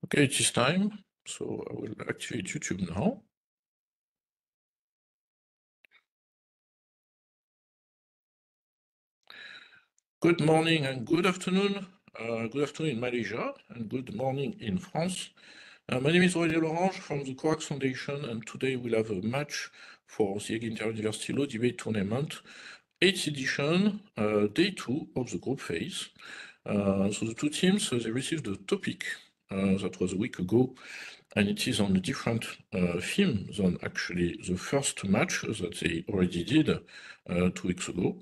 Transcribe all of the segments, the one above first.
Okay, it is time, so I will activate YouTube now. Good morning and good afternoon. Good afternoon in Malaysia and good morning in France. My name is Aurélien Lorange from the Corax Foundation, and today we'll have a match for the Inter-University Law Debate Tournament, 8th edition, day 2 of the group phase. So the two teams, they received the topic that was a week ago, and it is on a different theme than actually the first match that they already did 2 weeks ago.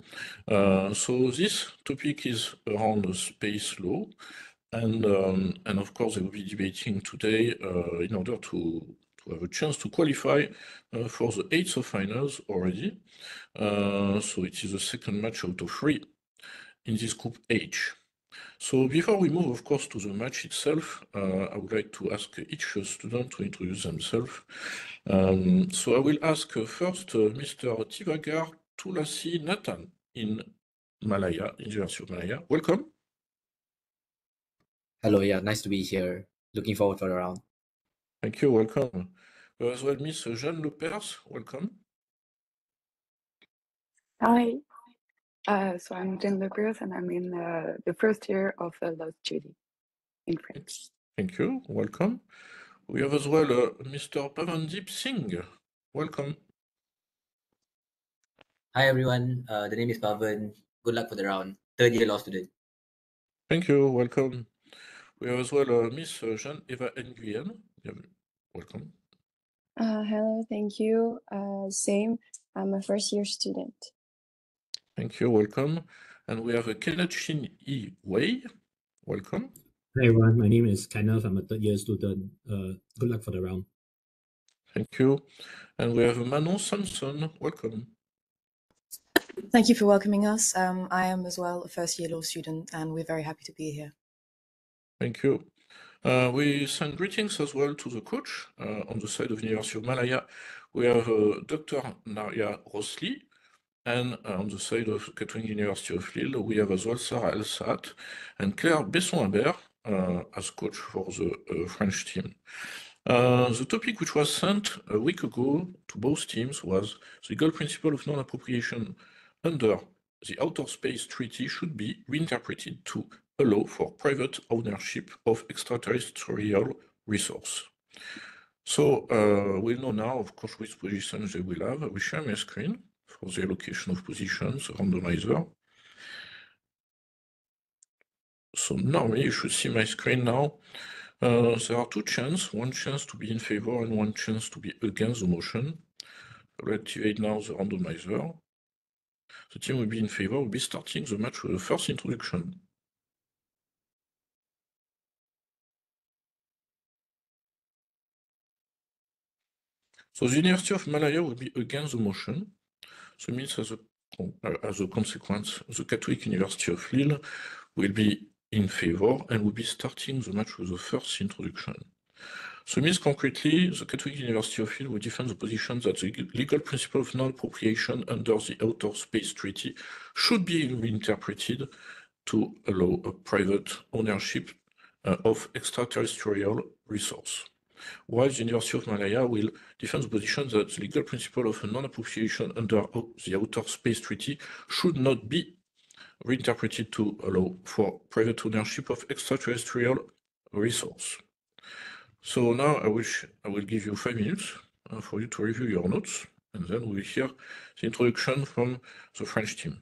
So this topic is around space law, and of course they will be debating today in order to have a chance to qualify for the 8th of finals already. So it is the second match out of 3 in this group H. So before we move, of course, to the match itself, I would like to ask each student to introduce themselves. So I will ask first Mr. Tivagar Tulasi Nathan in Malaya, University of Malaya. Welcome. Hello, yeah, nice to be here. Looking forward for the round. Thank you, welcome. As well, Miss Jeanne Lepers, welcome. Hi, so I'm Jeanne Lepers, and I'm in the first year of law study in France. Thank you, welcome. We have as well Mr. Pavandeep Singh. Welcome. Hi everyone, the name is Pavan. Good luck for the round. Third year law student. Thank you, welcome. We have as well Miss Jeanne-Eva Nguyen. Welcome. Hello, thank you. Same, I'm a first year student. Thank you, welcome. And we have Kenneth Shin Yi Wei. Welcome. Hi everyone, my name is Kenneth. I'm a third year student. Good luck for the round. Thank you. And we have Manon Samson. Welcome. Thank you for welcoming us. I am as well a first year law student, and we're very happy to be here. Thank you. We send greetings as well to the coach on the side of the University of Malaya. We have Dr. Naria Rosli, and on the side of Catholic University of Lille, we have as well Sarah Elsat and Claire Besson-Habert as coach for the French team. The topic which was sent a week ago to both teams was the legal principle of non-appropriation under the Outer Space Treaty should be reinterpreted to allow for private ownership of extraterrestrial resource. So we know now, of course, which positions they will have. I will share my screen for the allocation of positions, randomizer. So normally you should see my screen now. There are two chances, one chance to be in favor and one chance to be against the motion. I will activate now the randomizer. The team will be in favor, will be starting the match with the first introduction. So the University of Malaya will be against the motion. So it means as a consequence, the Catholic University of Lille will be in favor and will be starting the match with the first introduction. So it means concretely, the Catholic University of Lille will defend the position that the legal principle of non-appropriation under the Outer Space Treaty should be reinterpreted to allow a private ownership of extraterrestrial resource. While the University of Malaya will defend the position that the legal principle of non-appropriation under the Outer Space Treaty should not be reinterpreted to allow for private ownership of extraterrestrial resource. So now I will give you 5 minutes for you to review your notes, and then we will hear the introduction from the French team.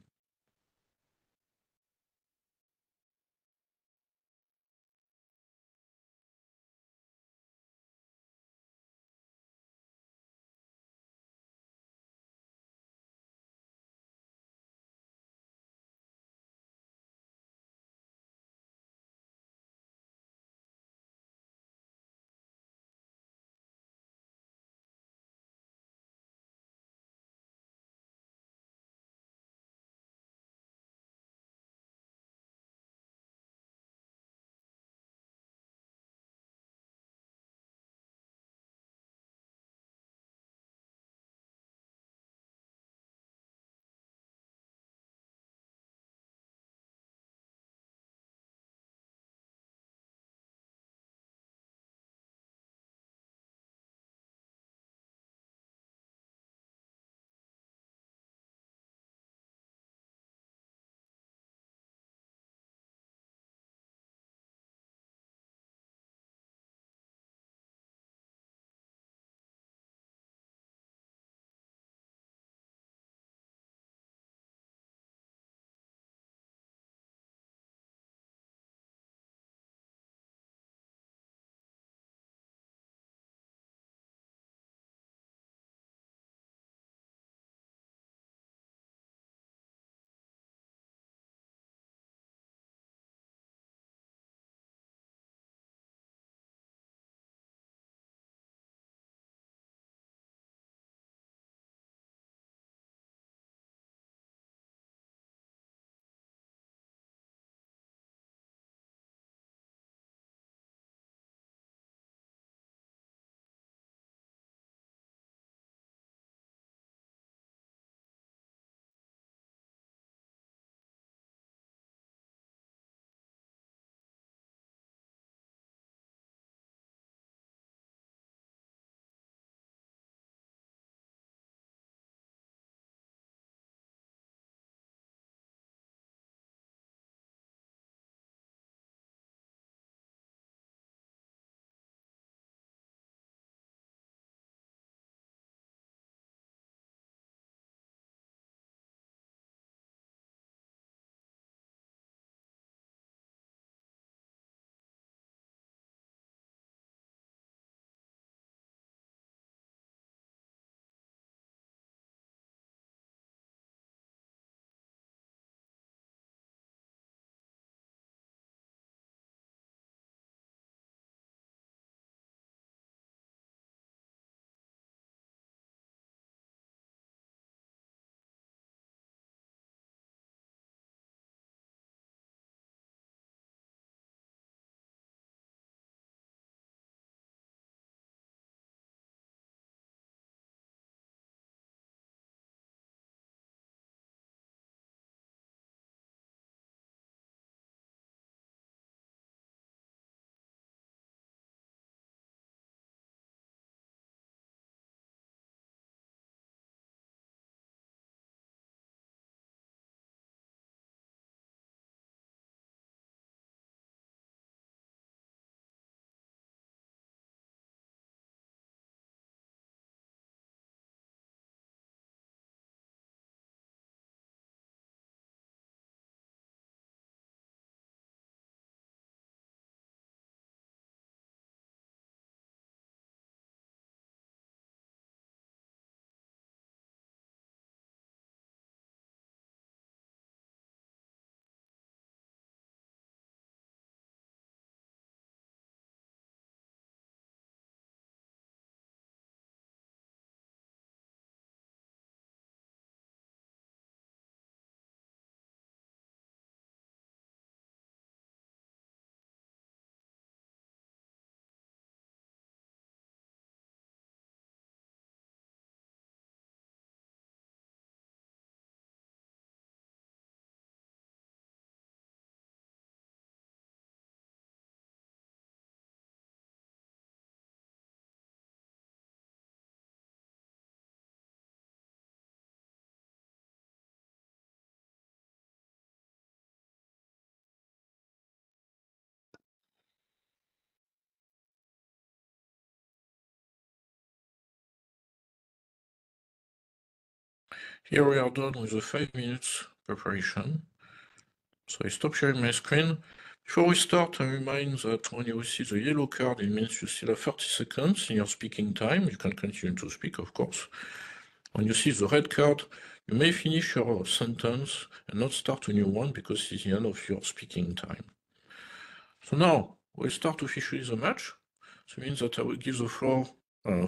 Here we are done with the 5 minutes preparation. So I stop sharing my screen. Before we start, I remind that when you see the yellow card, it means you still have 30 seconds in your speaking time. You can continue to speak, of course. When you see the red card, you may finish your sentence and not start a new one because it's the end of your speaking time. So now we'll start officially the match. So it means that I will give the floor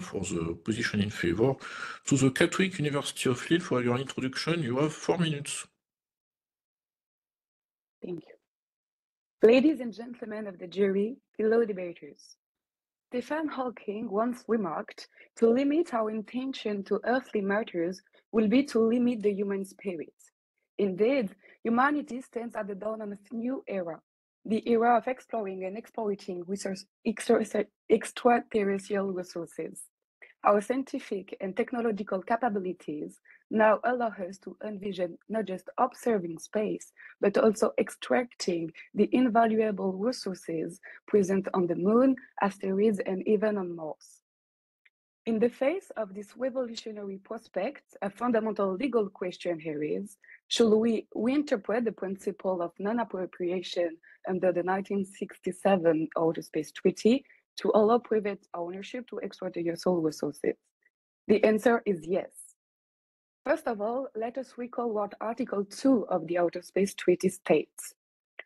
for the position in favor to the Catholic University of Lille for your introduction. You have 4 minutes. Thank you. Ladies and gentlemen of the jury, fellow debaters. Stephen Hawking once remarked, to limit our intention to earthly matters will be to limit the human spirit. Indeed, humanity stands at the dawn of a new era, the era of exploring and exploiting extraterrestrial resources. Our scientific and technological capabilities now allow us to envision not just observing space, but also extracting the invaluable resources present on the moon, asteroids, and even on Mars. In the face of this revolutionary prospect, a fundamental legal question here is, should we reinterpret the principle of non-appropriation under the 1967 Outer Space Treaty to allow private ownership to extraterrestrial resources? The answer is yes. First of all, let us recall what Article 2 of the Outer Space Treaty states.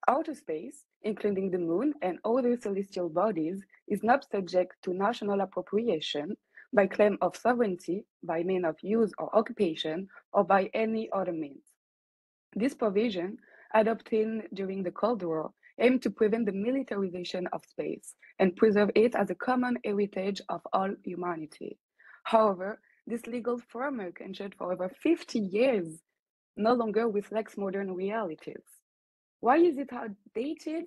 Outer space, including the moon and other celestial bodies, is not subject to national appropriation by claim of sovereignty, by means of use or occupation, or by any other means. This provision, adopted during the Cold War, aimed to prevent the militarization of space and preserve it as a common heritage of all humanity. However, this legal framework, ensured for over 50 years, no longer reflects modern realities. Why is it outdated?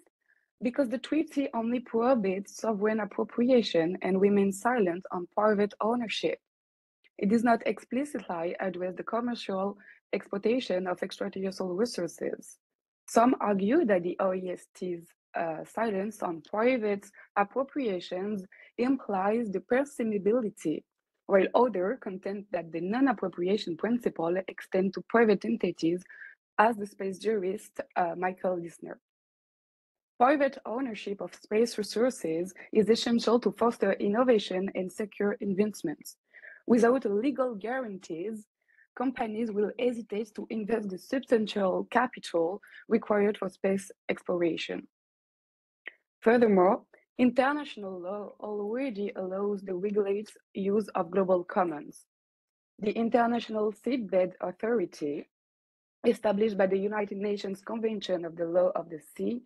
Because the treaty only prohibits sovereign appropriation and remains silent on private ownership. It does not explicitly address the commercial exploitation of extraterrestrial resources. Some argue that the OEST's silence on private appropriations implies the presumability, while others contend that the non-appropriation principle extends to private entities, as the space jurist Michael Lisner. Private ownership of space resources is essential to foster innovation and secure investments. Without legal guarantees, companies will hesitate to invest the substantial capital required for space exploration. Furthermore, international law already allows the regulated use of global commons. The International Seabed Authority, established by the United Nations Convention of the Law of the Sea,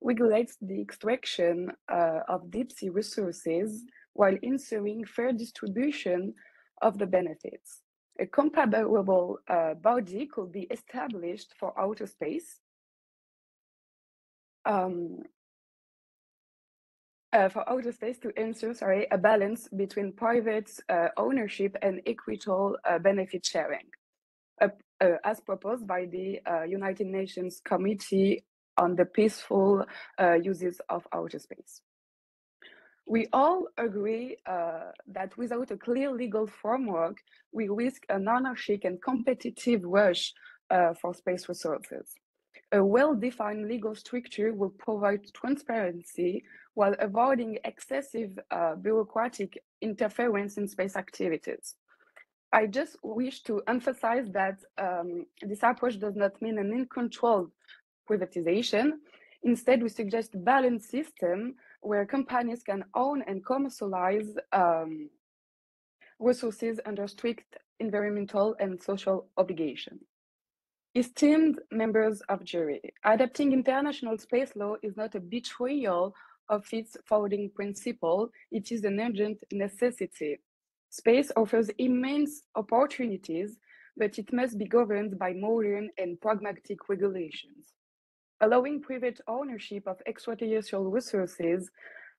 regulates the extraction of deep-sea resources while ensuring fair distribution of the benefits. A comparable body could be established for outer space to ensure a balance between private ownership and equitable benefit sharing, as proposed by the United Nations Committee on the Peaceful Uses of Outer Space. We all agree that without a clear legal framework, we risk an anarchic and competitive rush for space resources. A well-defined legal structure will provide transparency while avoiding excessive bureaucratic interference in space activities. I just wish to emphasize that this approach does not mean an uncontrolled privatization. Instead, we suggest a balanced system where companies can own and commercialize resources under strict environmental and social obligation. Esteemed members of jury, adopting international space law is not a betrayal of its founding principle, it is an urgent necessity. Space offers immense opportunities, but it must be governed by modern and pragmatic regulations. Allowing private ownership of extraterrestrial resources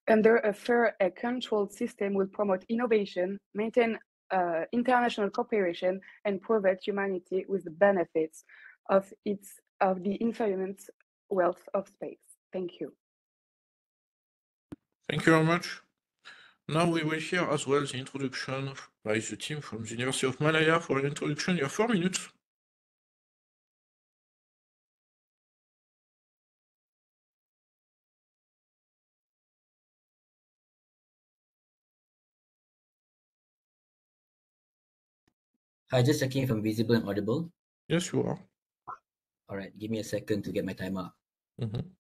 under a fair and controlled system will promote innovation, maintain international cooperation, and provide humanity with the benefits of the infinite wealth of space. Thank you. Thank you very much. Now we will hear as well the introduction by the team from the University of Malaya. For your introduction, you have 4 minutes. Hi, just checking if I'm visible and audible. Yes, you are. All right, give me a second to get my timer up. Mhm.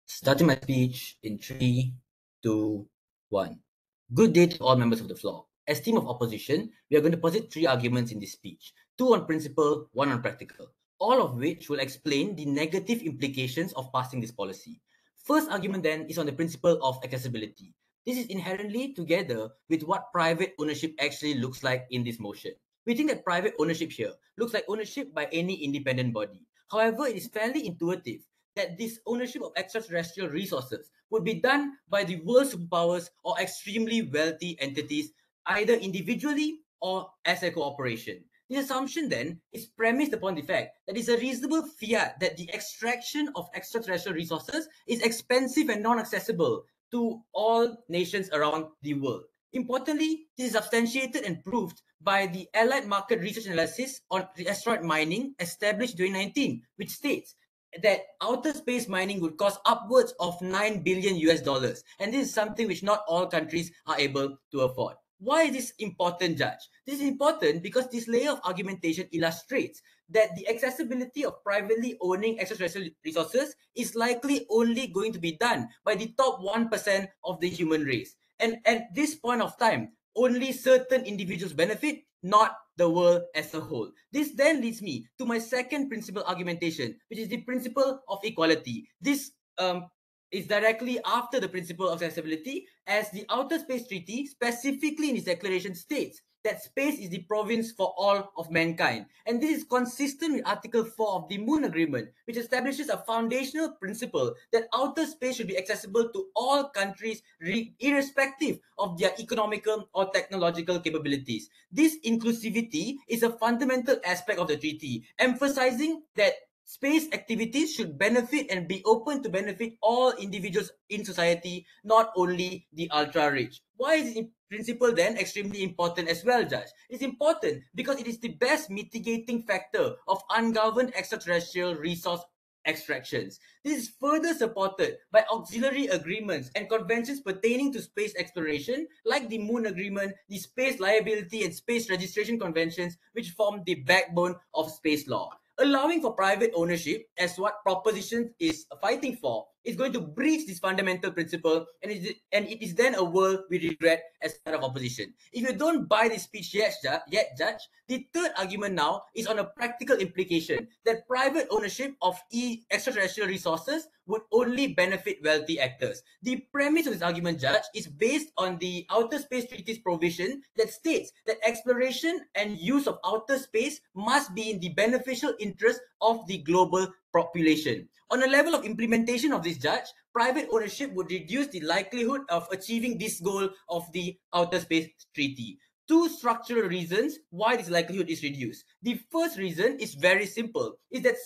Starting my speech in 3, 2, 1. Good day to all members of the floor. As team of opposition, we are going to posit 3 arguments in this speech. 2 on principle, 1 on practical. All of which will explain the negative implications of passing this policy. First argument then is on the principle of accessibility. This is inherently together with what private ownership actually looks like in this motion. We think that private ownership here looks like ownership by any independent body. However, it is fairly intuitive that this ownership of extraterrestrial resources would be done by the world superpowers or extremely wealthy entities, either individually or as a cooperation. This assumption then is premised upon the fact that it's a reasonable fiat that the extraction of extraterrestrial resources is expensive and non-accessible to all nations around the world. Importantly, this is substantiated and proved by the Allied Market Research Analysis on asteroid mining established in 2019, which states that outer space mining would cost upwards of 9 billion US dollars. And this is something which not all countries are able to afford. Why is this important, Judge? This is important because this layer of argumentation illustrates that the accessibility of privately owning extraterrestrial resources is likely only going to be done by the top 1% of the human race. And at this point of time, only certain individuals benefit, not the world as a whole. This then leads me to my second principle argumentation, which is the principle of equality. This is directly after the principle of accessibility, as the Outer Space Treaty specifically in its declaration states that space is the province for all of mankind. And this is consistent with Article 4 of the Moon Agreement, which establishes a foundational principle that outer space should be accessible to all countries irrespective of their economical or technological capabilities. This inclusivity is a fundamental aspect of the treaty, emphasizing that space activities should benefit and be open to benefit all individuals in society, not only the ultra-rich. Why is this principle then extremely important as well, Judge? It's important because it is the best mitigating factor of ungoverned extraterrestrial resource extractions. This is further supported by auxiliary agreements and conventions pertaining to space exploration, like the Moon Agreement, the Space Liability and Space Registration Conventions, which form the backbone of space law. Allowing for private ownership, as what proposition is fighting for, is going to breach this fundamental principle, and it is then a world we regret as part of opposition. If you don't buy this speech yet, Judge, the third argument now is on a practical implication that private ownership of extraterrestrial resources would only benefit wealthy actors. The premise of this argument, Judge, is based on the Outer Space Treaty's provision that states that exploration and use of outer space must be in the beneficial interest of the global population. On a level of implementation of this, Judge, private ownership would reduce the likelihood of achieving this goal of the Outer Space Treaty. Two structural reasons why this likelihood is reduced. The first reason is very simple, is that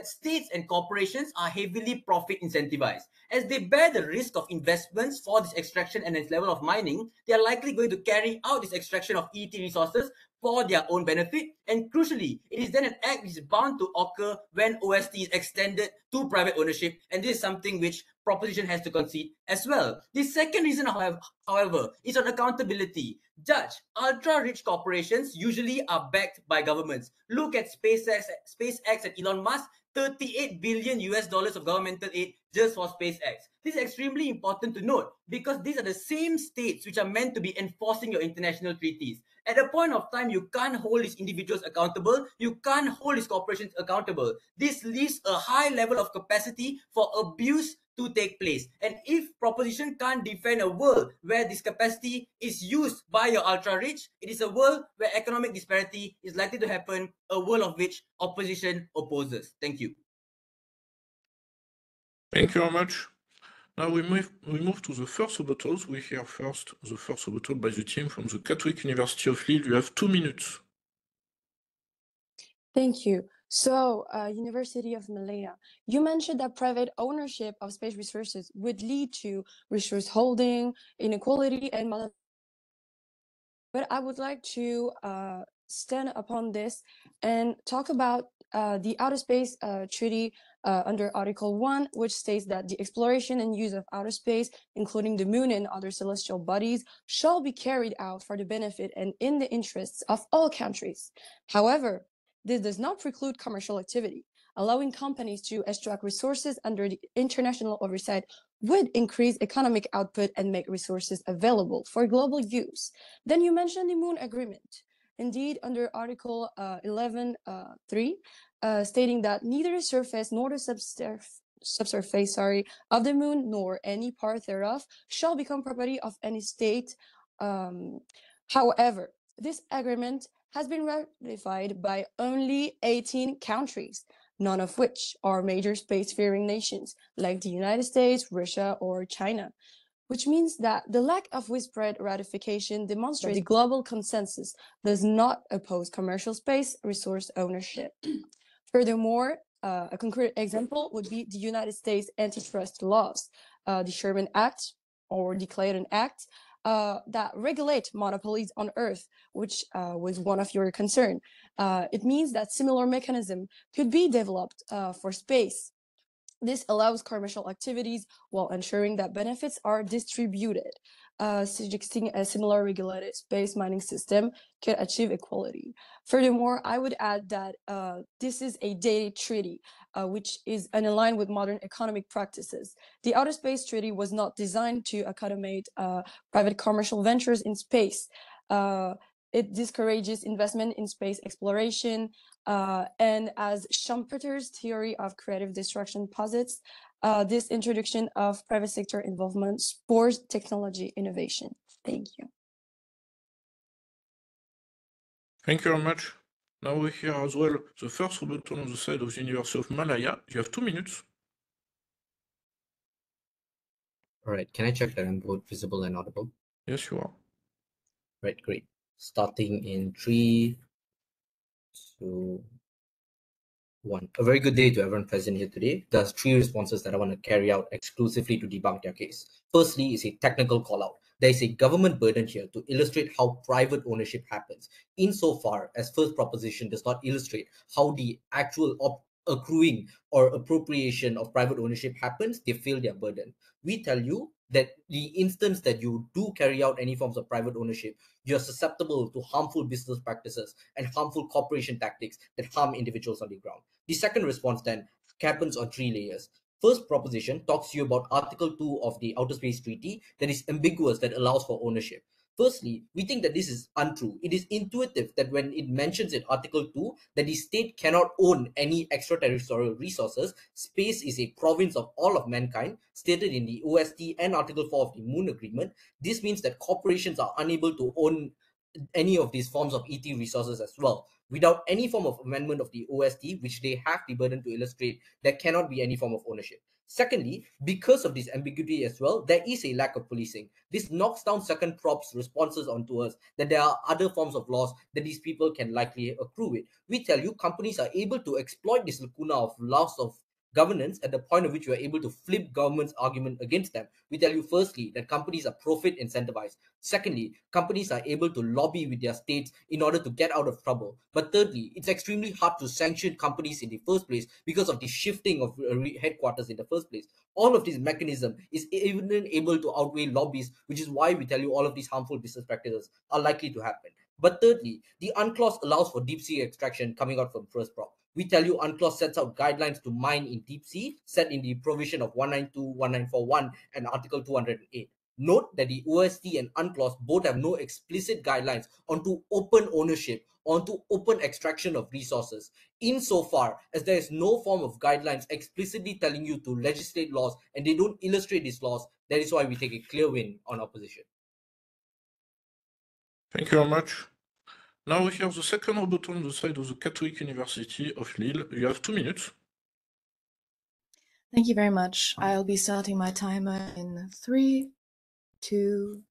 states and corporations are heavily profit incentivized. As they bear the risk of investments for this extraction and its level of mining, they are likely going to carry out this extraction of ET resources for their own benefit, and crucially, it is then an act which is bound to occur when OST is extended to private ownership, and this is something which proposition has to concede as well. The second reason, however, is on accountability. Judge, ultra-rich corporations usually are backed by governments. Look at SpaceX and Elon Musk, 38 billion US dollars of governmental aid just for SpaceX. This is extremely important to note because these are the same states which are meant to be enforcing your international treaties. At a point of time, you can't hold these individuals accountable. You can't hold these corporations accountable. This leaves a high level of capacity for abuse to take place. And if proposition can't defend a world where this capacity is used by your ultra-rich, it is a world where economic disparity is likely to happen, a world of which opposition opposes. Thank you. Thank you very much. Now we move to the first rebuttals. We hear first the first rebuttal by the team from the Catholic University of Lille. You have 2 minutes. Thank you. So, University of Malaya, you mentioned that private ownership of space resources would lead to resource holding, inequality, and malabalancing. But I would like to stand upon this and talk about the Outer Space Treaty under Article 1, which states that the exploration and use of outer space, including the moon and other celestial bodies, shall be carried out for the benefit and in the interests of all countries. However, this does not preclude commercial activity. Allowing companies to extract resources under the international oversight would increase economic output and make resources available for global use. Then you mentioned the Moon Agreement. Indeed, under Article 11.3, stating that neither the surface nor the subsurface of the moon nor any part thereof shall become property of any state. However, this agreement has been ratified by only 18 countries, none of which are major spacefaring nations like the United States, Russia, or China, which means that the lack of widespread ratification demonstrates that the global consensus does not oppose commercial space resource ownership. Furthermore, a concrete example would be the United States antitrust laws, the Sherman Act or the Clayton Act, that regulate monopolies on Earth, which was one of your concern. It means that similar mechanism could be developed for space. This allows commercial activities while ensuring that benefits are distributed. Suggesting a similar regulated space mining system could achieve equality. Furthermore, I would add that this is a dated treaty, which is unaligned with modern economic practices. The Outer Space Treaty was not designed to accommodate private commercial ventures in space. It discourages investment in space exploration, and as Schumpeter's theory of creative destruction posits, this introduction of private sector involvement spurs technology innovation. Thank you. Thank you very much. Now we hear as well the first rebuttal on the side of the University of Malaya. You have 2 minutes. All right, can I check that I'm both visible and audible? Yes, you are. Right, great. Starting in 3, 2, 1. A very good day to everyone present here today. There's 3 responses that I want to carry out exclusively to debunk their case. Firstly is a technical call out. There is a government burden here to illustrate how private ownership happens, insofar as first proposition does not illustrate how the actual accruing or appropriation of private ownership happens. They fail their burden. We tell you that the instance that you do carry out any forms of private ownership, you're susceptible to harmful business practices and harmful corporation tactics that harm individuals on the ground. The second response then happens on 3 layers. First proposition talks to you about Article 2 of the Outer Space Treaty that is ambiguous, that allows for ownership. Firstly, we think that this is untrue. It is intuitive that when it mentions in Article 2 that the state cannot own any extraterrestrial resources, space is a province of all of mankind, stated in the OST and Article 4 of the Moon Agreement. This means that corporations are unable to own any of these forms of ET resources as well. Without any form of amendment of the OST, which they have the burden to illustrate, there cannot be any form of ownership. Secondly, because of this ambiguity as well, there is a lack of policing. This knocks down second prop's responses onto us that there are other forms of laws that these people can likely accrue with. We tell you companies are able to exploit this lacuna of loss of governance at the point at which you are able to flip government's argument against them. We tell you firstly that companies are profit incentivized. Secondly, companies are able to lobby with their states in order to get out of trouble. But thirdly, it's extremely hard to sanction companies in the first place because of the shifting of headquarters in the first place. All of this mechanism is even able to outweigh lobbies, which is why we tell you all of these harmful business practices are likely to happen. But thirdly, the UNCLOS allows for deep sea extraction coming out from first prop. We tell you UNCLOS sets out guidelines to mine in deep sea, set in the provision of 192, 1941, and Article 208. Note that the OST and UNCLOS both have no explicit guidelines onto open ownership, onto open extraction of resources, insofar as there is no form of guidelines explicitly telling you to legislate laws, and they don't illustrate these laws. That is why we take a clear win on opposition. Thank you very much. Now we have the second rebuttal on the side of the Catholic University of Lille. You have 2 minutes. Thank you very much. I'll be starting my timer in 3, 2,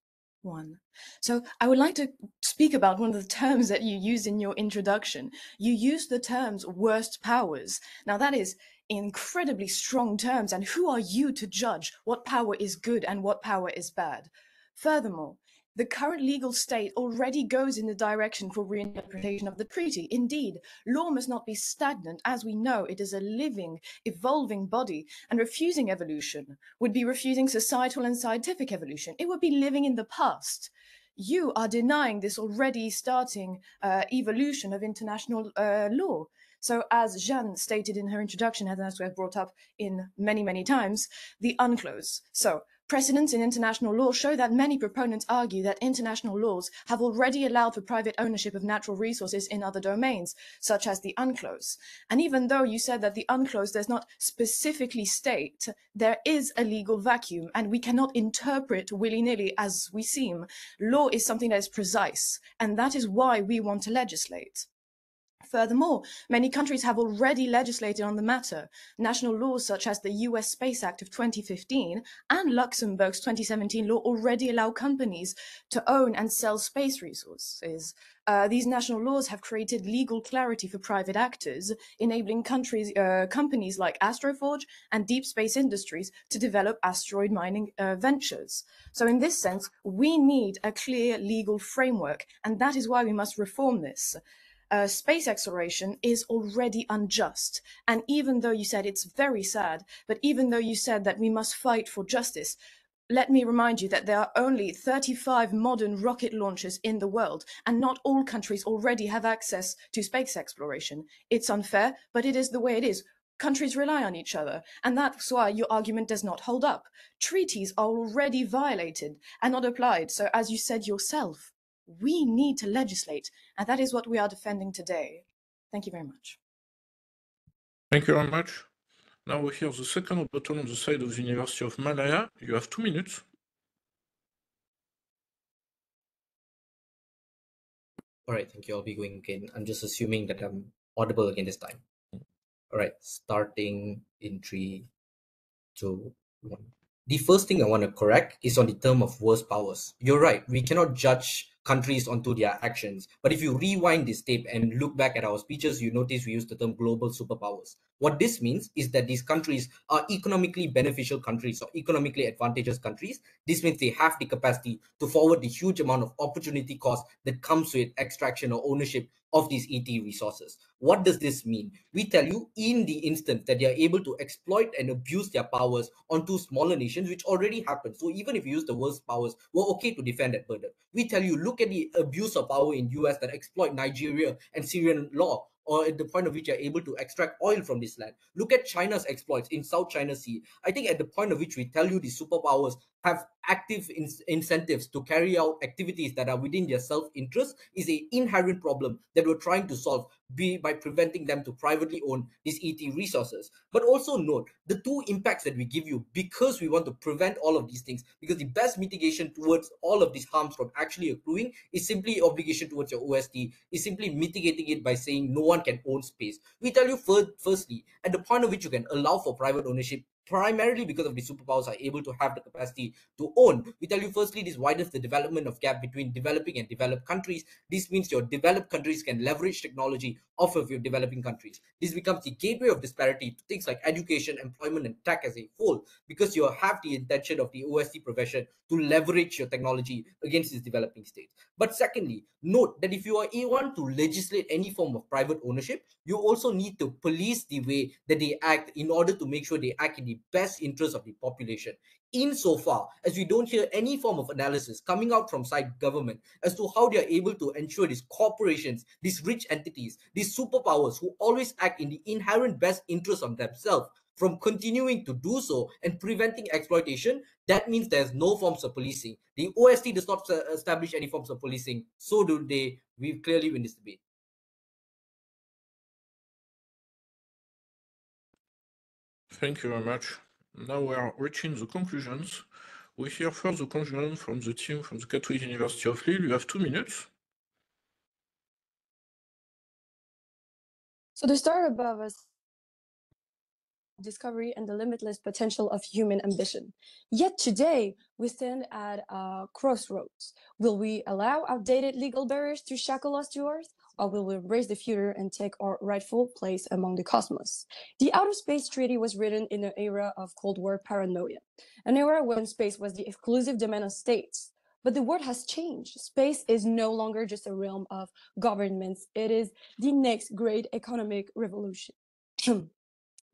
1. So I would like to speak about one of the terms that you used in your introduction. You used the terms worst powers. Now that is incredibly strong terms, and who are you to judge what power is good and what power is bad? Furthermore, the current legal state already goes in the direction for reinterpretation of the treaty. Indeed, law must not be stagnant. As we know, it is a living, evolving body, and refusing evolution would be refusing societal and scientific evolution. It would be living in the past. You are denying this already starting evolution of international law. So as Jeanne stated in her introduction, and as we have brought up in many, many times, the UNCLOS. So precedents in international law show that many proponents argue that international laws have already allowed for private ownership of natural resources in other domains, such as the UNCLOS. And even though you said that the UNCLOS does not specifically state, there is a legal vacuum and we cannot interpret willy-nilly as we seem. Law is something that is precise, and that is why we want to legislate. Furthermore, many countries have already legislated on the matter. National laws such as the US Space Act of 2015 and Luxembourg's 2017 law already allow companies to own and sell space resources. These national laws have created legal clarity for private actors, enabling companies like Astroforge and Deep Space Industries to develop asteroid mining ventures. So in this sense, we need a clear legal framework, and that is why we must reform this. Space exploration is already unjust. And even though you said it's very sad, but even though you said that we must fight for justice, let me remind you that there are only 35 modern rocket launchers in the world, and not all countries already have access to space exploration. It's unfair, but it is the way it is. Countries rely on each other, and that's why your argument does not hold up. Treaties are already violated and not applied, so as you said yourself, we need to legislate, and that is what we are defending today. Thank you very much. Thank you very much. Now we hear the second button on the side of the University of Malaya. You have 2 minutes. All right, thank you. I'll be going again. I'm just assuming that I'm audible again this time. All right, starting in 3, 2, 1. The first thing I want to correct is on the term of worst powers. You're right, we cannot judge countries onto their actions. But if you rewind this tape and look back at our speeches, you notice we use the term global superpowers. What this means is that these countries are economically beneficial countries or economically advantageous countries. This means they have the capacity to forward the huge amount of opportunity cost that comes with extraction or ownership of these ET resources. What does this mean? We tell you in the instance that they are able to exploit and abuse their powers onto smaller nations, which already happens. So even if you use the worst powers, we're okay to defend that burden. We tell you, look at the abuse of power in US that exploit Nigeria and Syrian law, or at the point of which you're able to extract oil from this land. Look at China's exploits in South China Sea. I think at the point of which we tell you the superpowers have active incentives to carry out activities that are within their self-interest is an inherent problem that we're trying to solve, be by preventing them to privately own these ET resources. But also note the two impacts that we give you, because we want to prevent all of these things, because the best mitigation towards all of these harms from actually accruing is simply obligation towards your OST, is simply mitigating it by saying no one can own space. We tell you firstly, at the point of which you can allow for private ownership, primarily because of the superpowers are able to have the capacity to own. We tell you firstly, this widens the development of gap between developing and developed countries. This means your developed countries can leverage technology off of your developing countries. This becomes the gateway of disparity to things like education, employment, and tech as a whole, because you have the intention of the OST profession to leverage your technology against these developing states. But secondly, note that if you want to legislate any form of private ownership, you also need to police the way that they act in order to make sure they act in the best interest of the population. Insofar as we don't hear any form of analysis coming out from side government as to how they are able to ensure these corporations, these rich entities, these superpowers who always act in the inherent best interest of themselves from continuing to do so and preventing exploitation, that means there's no forms of policing. The OST does not establish any forms of policing, so do they. We clearly win this debate. Thank you very much. Now we are reaching the conclusions. We hear first the conclusion from the team from the Catholic University of Lille. You have 2 minutes. So to start above us, discovery and the limitless potential of human ambition. Yet today, we stand at a crossroads. Will we allow outdated legal barriers to shackle us to Earth, or will we embrace the future and take our rightful place among the cosmos? The Outer Space Treaty was written in an era of Cold War paranoia, an era when space was the exclusive domain of states. But the world has changed. Space is no longer just a realm of governments. It is the next great economic revolution. The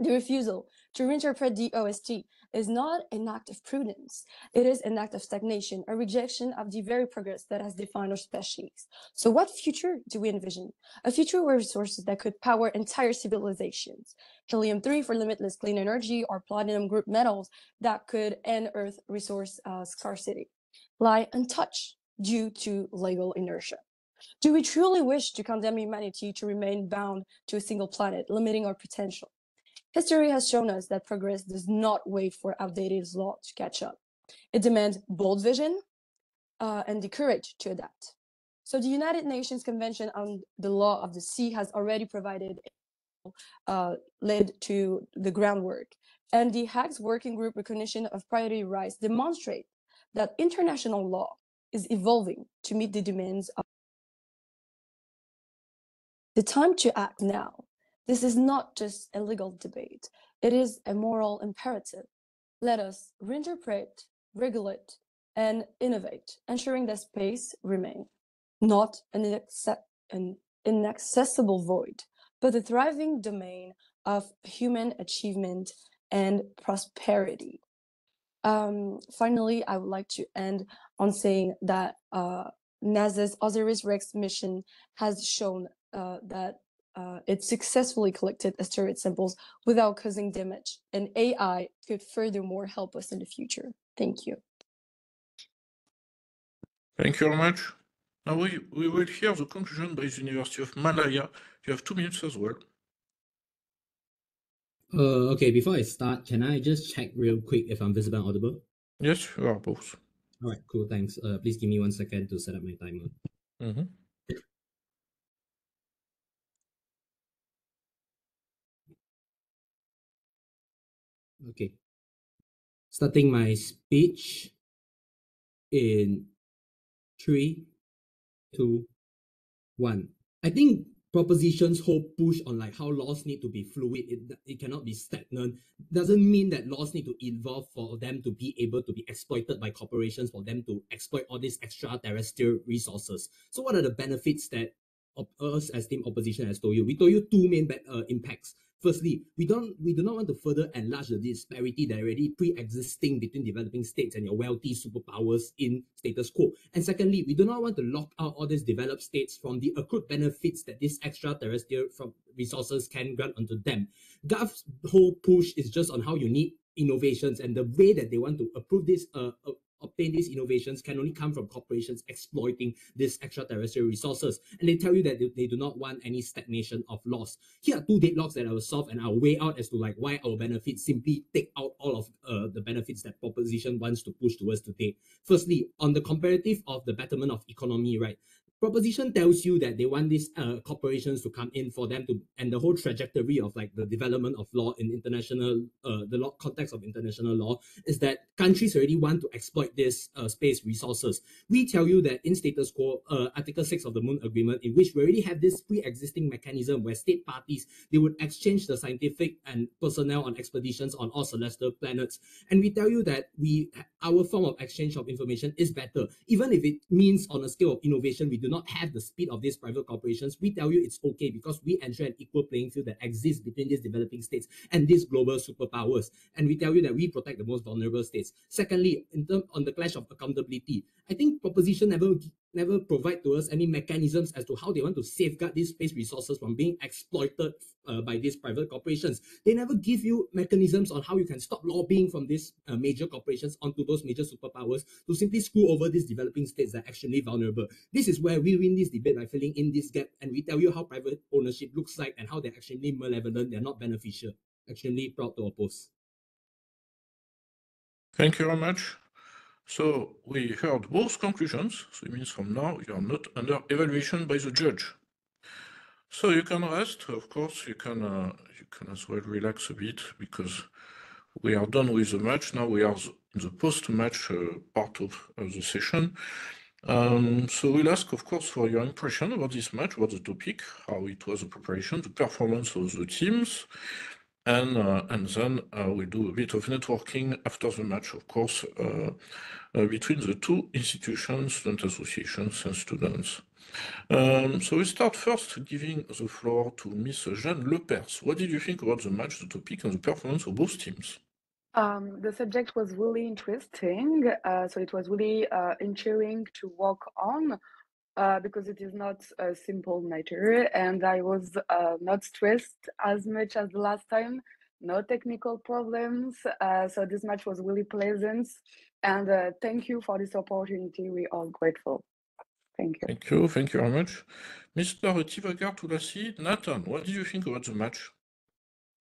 refusal to reinterpret the OST is not an act of prudence. It is an act of stagnation, a rejection of the very progress that has defined our species. So what future do we envision? A future where resources that could power entire civilizations, helium-3 for limitless clean energy, or platinum group metals that could end Earth resource scarcity, lie untouched due to legal inertia. Do we truly wish to condemn humanity to remain bound to a single planet, limiting our potential? History has shown us that progress does not wait for outdated law to catch up. It demands bold vision and the courage to adapt. So the United Nations Convention on the Law of the Sea has already provided led to the groundwork. And the Hague's Working Group recognition of priority rights demonstrate that international law is evolving to meet the demands of the time to act now. This is not just a legal debate. It is a moral imperative. Let us reinterpret, regulate, and innovate, ensuring that space remains not an inaccessible void, but a thriving domain of human achievement and prosperity. Finally, I would like to end on saying that NASA's OSIRIS-REx mission has shown that it successfully collected asteroid samples without causing damage, and AI could furthermore help us in the future. Thank you. Thank you very much. Now we will hear the conclusion by the University of Malaya. You have 2 minutes as well. Okay, before I start, can I just check real quick if I'm visible and audible? Yes, you are both. All right, cool, thanks. Please give me 1 second to set up my timer. Okay. Starting my speech in 3, 2, 1. I think proposition's whole push on like how laws need to be fluid, it cannot be stagnant, doesn't mean that laws need to evolve for them to be able to be exploited by corporations, for them to exploit all these extraterrestrial resources. So what are the benefits that us as team opposition has told you? We told you 2 main impacts. Firstly, we do not want to further enlarge the disparity that already pre-existing between developing states and your wealthy superpowers in status quo. And secondly, we do not want to lock out all these developed states from the accrued benefits that these extraterrestrial resources can grant onto them. Gov's whole push is just on how you need innovations, and the way that they want to approve this obtain these innovations can only come from corporations exploiting these extraterrestrial resources. And they tell you that they do not want any stagnation of laws. Here are 2 deadlocks that I will solve, and I'll weigh out as to like why our benefits simply take out all of the benefits that proposition wants to push towards today. Firstly, on the comparative of the betterment of economy, right? Proposition tells you that they want these corporations to come in for them to, and the whole trajectory of like the development of law in international, the law context of international law is that countries already want to exploit this space resources. We tell you that in status quo, Article 6 of the Moon Agreement, in which we already have this pre-existing mechanism where state parties, they would exchange the scientific and personnel on expeditions on all celestial planets. And we tell you that our form of exchange of information is better. Even if it means on a scale of innovation, we do not have the speed of these private corporations, we tell you it's okay because we ensure an equal playing field that exists between these developing states and these global superpowers. And we tell you that we protect the most vulnerable states. Secondly, on the clash of accountability, I think proposition never provide to us any mechanisms as to how they want to safeguard these space resources from being exploited by these private corporations. They never give you mechanisms on how you can stop lobbying from these major corporations onto those major superpowers to simply screw over these developing states that are extremely vulnerable. This is where we win this debate, by filling in this gap, and we tell you how private ownership looks like and how they're extremely malevolent, they're not beneficial. Extremely proud to oppose. Thank you very much. So we heard both conclusions, so it means from now you are not under evaluation by the judge. So you can rest, of course, you can as well relax a bit because we are done with the match. Now we are in the post-match part of the session. So we'll ask, of course, for your impression about this match, about the topic, how it was the preparation, the performance of the teams. and then we'll do a bit of networking after the match, of course, between the two institutions, student associations and students. So we start first giving the floor to Miss Jeanne Lepers. What did you think about the match, the topic, and the performance of both teams? The subject was really interesting, so it was really intriguing to work on because it is not a simple matter, and I was not stressed as much as the last time. No technical problems, so this match was really pleasant, and thank you for this opportunity. We are grateful. Thank you. Thank you very much. Mr. Tivagar Tulasi, Nathan, what did you think about the match?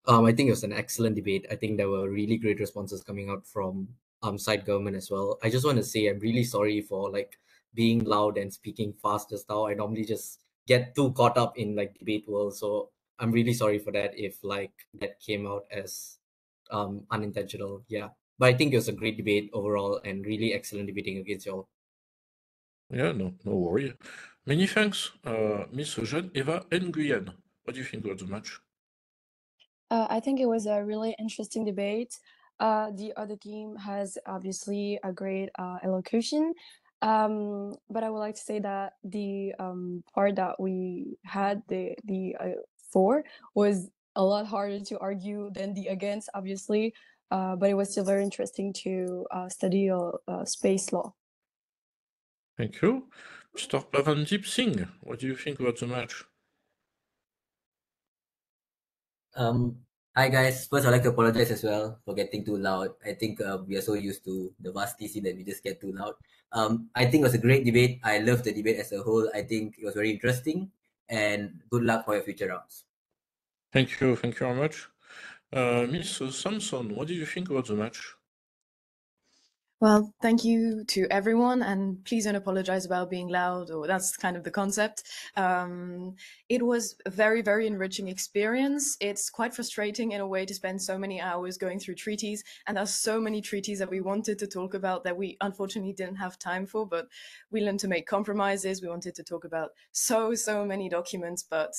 I think it was an excellent debate. I think there were really great responses coming out from side government as well. I just want to say I'm really sorry for like being loud and speaking fast just now. I normally just get too caught up in like debate world, so I'm really sorry for that if like that came out as unintentional. Yeah, but I think it was a great debate overall and really excellent debating against y'all. Yeah, no worry. Many thanks, Miss Jeanne Eva Nguyen. What do you think about the match? I think it was a really interesting debate. The other team has obviously a great elocution, but I would like to say that the part that we had, the for, was a lot harder to argue than the against, obviously, but it was still very interesting to study space law. Thank you. Mr. Pavandeep Singh, what do you think about the match? Hi guys. First, I'd like to apologize as well for getting too loud. I think we are so used to the vast TC that we just get too loud. I think it was a great debate. I loved the debate as a whole. I think it was very interesting, and good luck for your future rounds. Thank you very much. Miss Samson, what did you think about the match? Well, thank you to everyone, and please don't apologize about being loud, or that's kind of the concept. It was a very, very enriching experience. It's quite frustrating in a way to spend so many hours going through treaties, and there's so many treaties that we wanted to talk about that we unfortunately didn't have time for, but we learned to make compromises. We wanted to talk about so many documents, but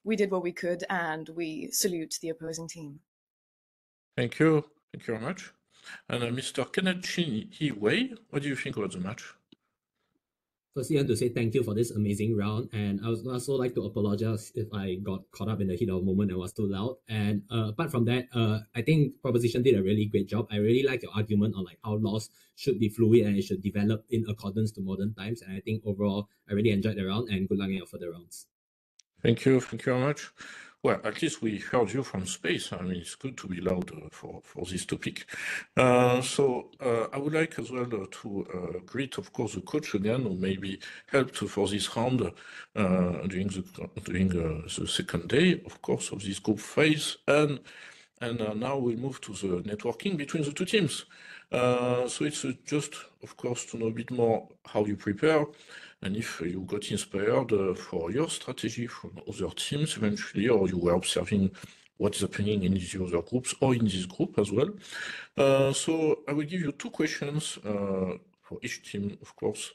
we did what we could, and we salute the opposing team. Thank you very much. And Mr. Kenneth Wei, what do you think about the match? Firstly, I want to say thank you for this amazing round, and I would also like to apologize if I got caught up in the heat of the moment and was too loud. And apart from that, I think Proposition did a really great job. I really like your argument on like how laws should be fluid and it should develop in accordance to modern times. And I think overall, I really enjoyed the round, and good luck in your further rounds. Thank you very much. Well, at least we heard you from space. I mean, it's good to be loud for this topic. So I would like as well to greet, of course, the coach again, who maybe helped for this round during the second day, of course, of this group phase. And now we'll move to the networking between the two teams. So it's just, of course, to know a bit more how you prepare, and if you got inspired for your strategy from other teams eventually, or you were observing what's happening in these other groups or in this group as well. So I will give you two questions for each team, of course.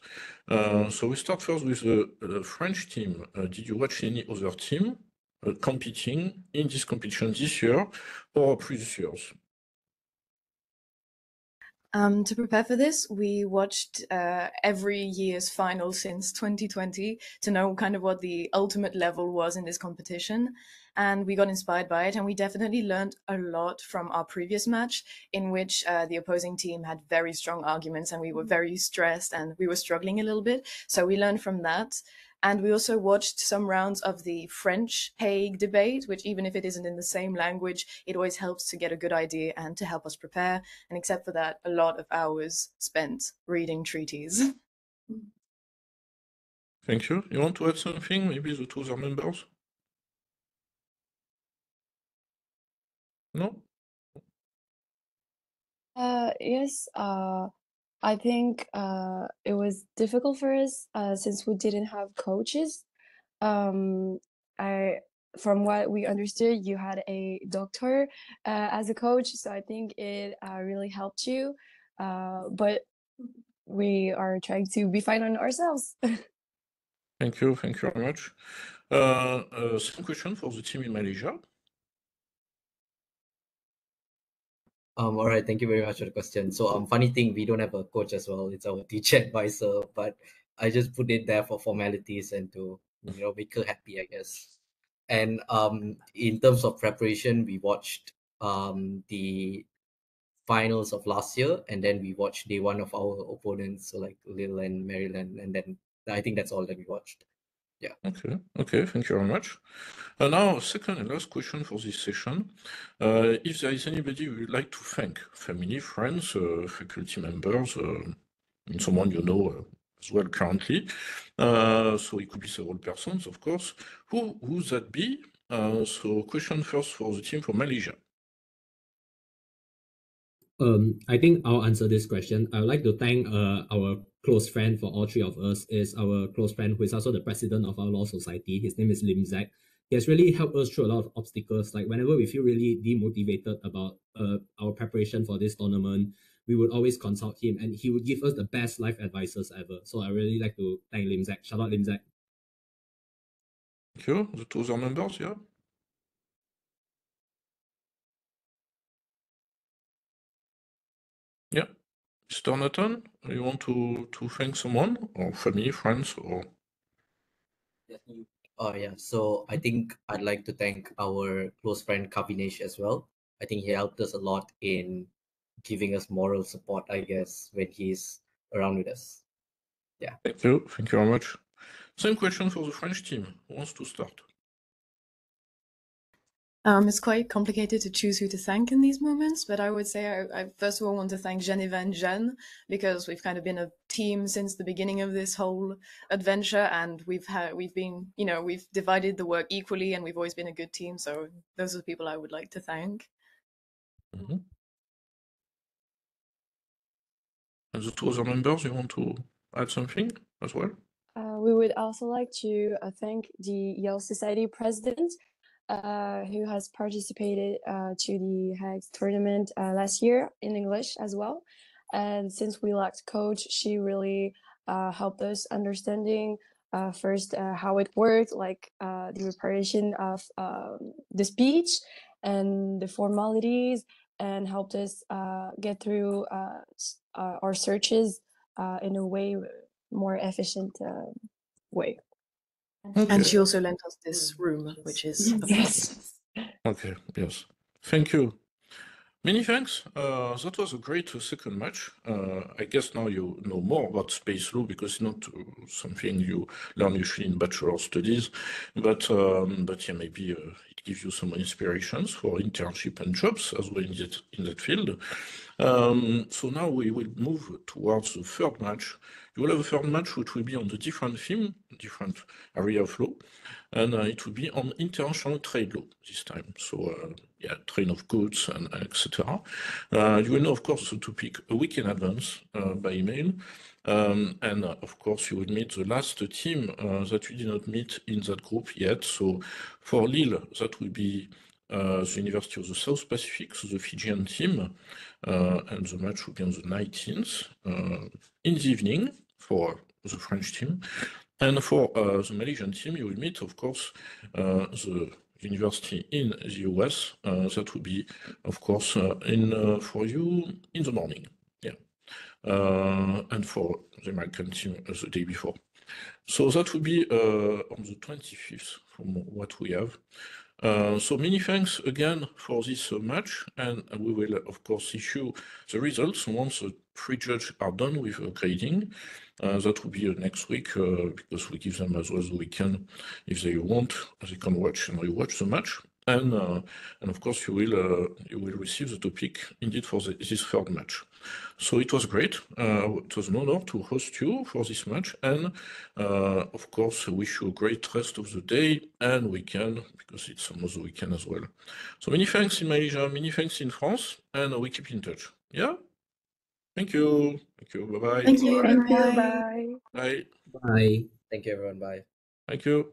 So we start first with the French team. Did you watch any other team competing in this competition this year or previous years? To prepare for this, we watched every year's final since 2020 to know kind of what the ultimate level was in this competition. And we got inspired by it. And we definitely learned a lot from our previous match, in which the opposing team had very strong arguments and we were very stressed and we were struggling a little bit. So we learned from that. And we also watched some rounds of the French Hague debate, which even if it isn't in the same language, it always helps to get a good idea and to help us prepare. And except for that, a lot of hours spent reading treaties. Thank you. You want to add something? Maybe the two other members? No? Yes, I think it was difficult for us since we didn't have coaches. From what we understood, you had a doctor as a coach, so I think it really helped you. But we are trying to be fine on ourselves. Thank you very much. Same question for the team in Malaysia. All right, thank you very much for the question. So, funny thing, we don't have a coach as well. It's our teacher advisor, but I just put it there for formalities and to make her happy, I guess. And in terms of preparation, we watched the finals of last year, and then we watched day one of our opponents, so like Lille and Maryland, and then I think that's all that we watched. Yeah. Okay, thank you very much. Now, second and last question for this session. If there is anybody who would like to thank, family, friends, faculty members, and someone you know as well currently, so it could be several persons, of course, who would that be? So question first for the team for Malaysia. I think I'll answer this question. I would like to thank our close friend for all three of us, is our close friend who is also the president of our law society. His name is Lim Zach. He has really helped us through a lot of obstacles. Like whenever we feel really demotivated about our preparation for this tournament, we would always consult him and he would give us the best life advices ever. So I really like to thank Lim Zach. Shout out Lim Zach. Thank you. The two other members, yeah? Yeah. Mr. Nathan, you want to thank someone, or family, friends, or? Oh yeah, so I think I'd like to thank our close friend Kavinesh as well. I think he helped us a lot in giving us moral support, I guess, when he's around with us. Yeah. Thank you very much. Same question for the French team. Who wants to start? It's quite complicated to choose who to thank in these moments, but I would say I first of all want to thank Geneva and Jeanne, because we've kind of been a team since the beginning of this whole adventure, and we've divided the work equally, and we've always been a good team. So those are the people I would like to thank. Mm-hmm. And the two other members, you want to add something as well? We would also like to thank the Yale Society president, who has participated to the Hague tournament last year in English as well. And since we lacked coach, she really helped us understanding first how it worked, like the preparation of the speech and the formalities, and helped us get through our searches in a way more efficient way. Okay. And she also lent us this room, which is a plus. Okay, yes. Thank you. Many thanks. That was a great second match. I guess now you know more about space law, because it's not something you learn usually in bachelor studies, but yeah, maybe it gives you some inspirations for internship and jobs as well in that field. So now we will move towards the third match. You will have a third match which will be on the different theme, different area of law, and it will be on international trade law this time. So yeah, trade of goods and etc. You will know, of course, the topic a week in advance by email. And of course, you will meet the last team that we did not meet in that group yet. So for Lille, that will be the University of the South Pacific, so the Fijian team, and the match will be on the 19th in the evening for the French team. And for the Malaysian team, you will meet, of course, the university in the US. That will be, of course, for you in the morning. Yeah. And for the American team the day before. So that will be on the 25th from what we have. So many thanks again for this match, and we will of course issue the results once the pre-judge are done with grading. That will be next week, because we give them as well the weekend if they want. They can watch and rewatch the match, and of course you will receive the topic indeed for this third match. So it was great. It was an honor to host you for this match, and of course wish you a great rest of the day and weekend, because it's almost the weekend as well. So many thanks in Malaysia, many thanks in France, and we keep in touch. Yeah? Thank you. Thank you. Bye-bye. Thank you. Thank you. Bye. Bye. Bye. Bye. Thank you, everyone. Bye. Thank you.